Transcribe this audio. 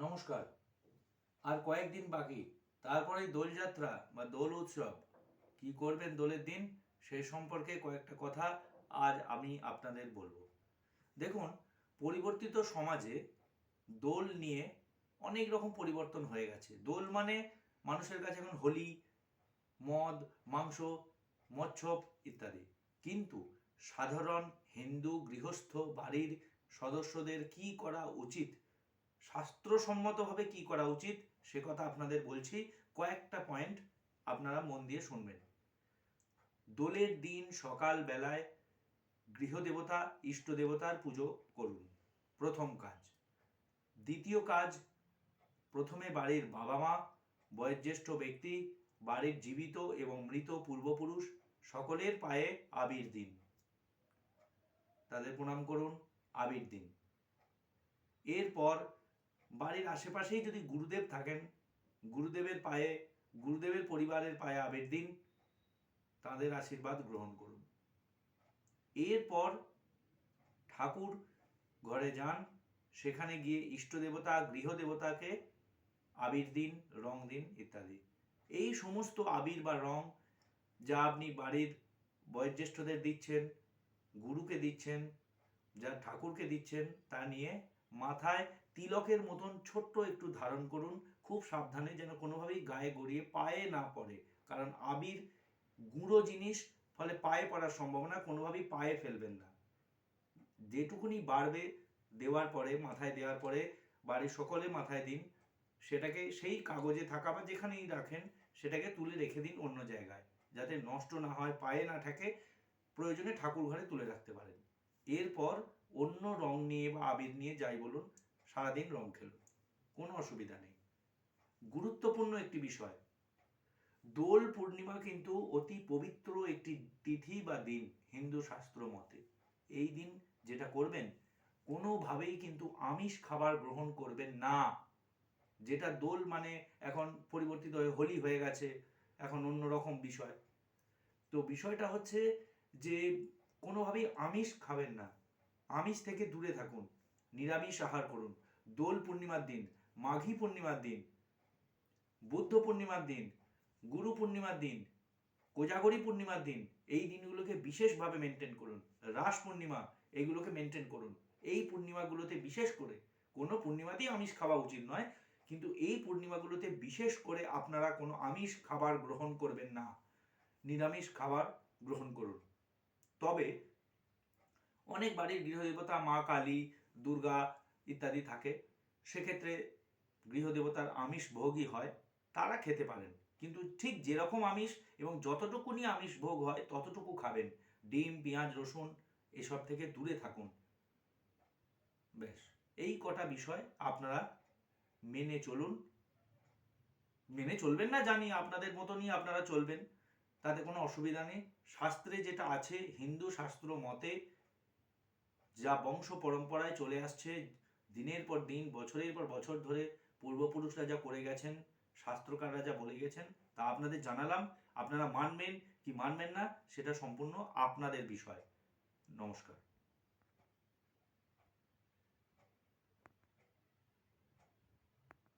নমস্কার। আর কয়েকদিন বাকি, তারপরেই দোলযাত্রা বা দোল উৎসব। কি করবেন দোলের দিন সে সম্পর্কে কয়েকটা কথা আজ আমি আপনাদের বলবো। দেখুন, পরিবর্তিত সমাজে দোল নিয়ে অনেক রকম পরিবর্তন হয়ে গেছে। দোল মানে মানুষের কাছে এখন হোলি, মদ, মাংস, মচ্ছব ইত্যাদি। কিন্তু সাধারণ হিন্দু গৃহস্থ বাড়ির সদস্যদের কি করা উচিত, শাস্ত্রসম্মতভাবে কি করা উচিত সে কথা আপনাদের বলছি। কয়েকটা পয়েন্ট আপনারা মন দিয়ে শুনবেন। দোলের দিন সকাল বেলায় গৃহদেবতা ইষ্ট দেবতার পুজো করুন, প্রথম কাজ। দ্বিতীয় কাজ, প্রথমে বাড়ির বাবা মা, বয়োজ্যেষ্ঠ ব্যক্তি, বাড়ির জীবিত এবং মৃত পূর্বপুরুষ সকলের পায়ে আবির দিন, তাদের প্রণাম করুন, আবির দিন। এরপর বাড়ির আশেপাশেই যদি গুরুদেব থাকেন, গুরুদেবের পরিবারের পায়ে আবির দিন, তাদের আশীর্বাদ গ্রহণ করুন। এরপর ঠাকুর ঘরে যান, সেখানে গিয়ে ইষ্ট দেবতা গৃহদেবতাকে আবির দিন, রং দিন ইত্যাদি। এই সমস্ত আবির বা রং যা আপনি বাড়ির বয়োজ্যেষ্ঠদের দিচ্ছেন, গুরুকে দিচ্ছেন, যা ঠাকুরকে দিচ্ছেন, তা নিয়ে মাথায় তিলকের মতন ছোট্ট একটু ধারণ করুন, খুব সাবধানে, যেন কোনোভাবেই গায়ে গড়িয়ে পায়ে না পড়ে। কারণ আবির গুঁড়ো জিনিস, ফলে পায়ে পড়ার সম্ভাবনা, কোনোভাবেই পায়ে ফেলবেন না। যেটুকুনি বাড়বে দেওয়ার পরে, মাথায় দেওয়ার পরে বাড়ির সকলে মাথায় দিন, সেটাকে সেই কাগজে থাকা বা যেখানেই রাখেন সেটাকে তুলে রেখে দিন অন্য জায়গায়, যাতে নষ্ট না হয়, পায়ে না থাকে। প্রয়োজনে ঠাকুর ঘরে তুলে রাখতে পারেন। এরপর অন্য রং নিয়ে বা আবির নিয়ে যাই বলুন, সারাদিন রং খেলুন, কোনো অসুবিধা নেই। গুরুত্বপূর্ণ একটি বিষয়, দোল পূর্ণিমা কিন্তু অতি পবিত্র একটি তিথি বা দিন হিন্দু শাস্ত্র মতে। এই দিন যেটা করবেন, কোনোভাবেই কিন্তু আমিষ খাবার গ্রহণ করবেন না। যেটা দোল মানে এখন পরিবর্তিত হয়ে হোলি হয়ে গেছে, এখন অন্য রকম বিষয়। তো বিষয়টা হচ্ছে যে কোনোভাবেই আমিষ খাবেন না, আমিষ থেকে দূরে থাকুন, নিরামিষ আহার করুন। দোল পূর্ণিমার দিন, মাঘী পূর্ণিমার দিন, বুদ্ধ পূর্ণিমার দিন, গুরু পূর্ণিমার দিন, কোজাগরী পূর্ণিমার দিন, এই দিনগুলোকে বিশেষভাবে মেনটেন করুন। রাস পূর্ণিমা, এইগুলোকে মেনটেন করুন। এই পূর্ণিমাগুলোতে বিশেষ করে, কোনো পূর্ণিমাতেই আমিষ খাওয়া উচিত নয়, কিন্তু এই পূর্ণিমাগুলোতে বিশেষ করে আপনারা কোনো আমিষ খাবার গ্রহণ করবেন না, নিরামিষ খাবার গ্রহণ করুন। তবে অনেক বাড়ির গৃহদেবতা মা কালী, দুর্গা ইত্যাদি থাকে, সেক্ষেত্রে গৃহদেবতার আমিষ ভোগই হয়, তারা খেতে পারেন। কিন্তু ঠিক যেরকম আমিষ এবং যতটুকুনি আমিষ ভোগ হয় ততটুকু খাবেন। ডিম, পেঁয়াজ, রসুন এসব থেকে দূরে থাকুন। বেশ, এই কটা বিষয় আপনারা মেনে চলুন। মেনে চলবেন না জানি, আপনাদের মতনই আপনারা চলবেন, তাতে কোনো অসুবিধা নেই। শাস্ত্রে যেটা আছে, হিন্দু শাস্ত্র মতে যা বংশ পরম্পরায় চলে আসছে, দিনের পর দিন, বছরের পর বছর ধরে পূর্বপুরুষরা যা করে গেছেন, শাস্ত্রকাররা যা বলে গেছেন, তা আপনাদের জানালাম। আপনারা মানবেন কি মানবেন না সেটা সম্পূর্ণ আপনাদের বিষয়। নমস্কার।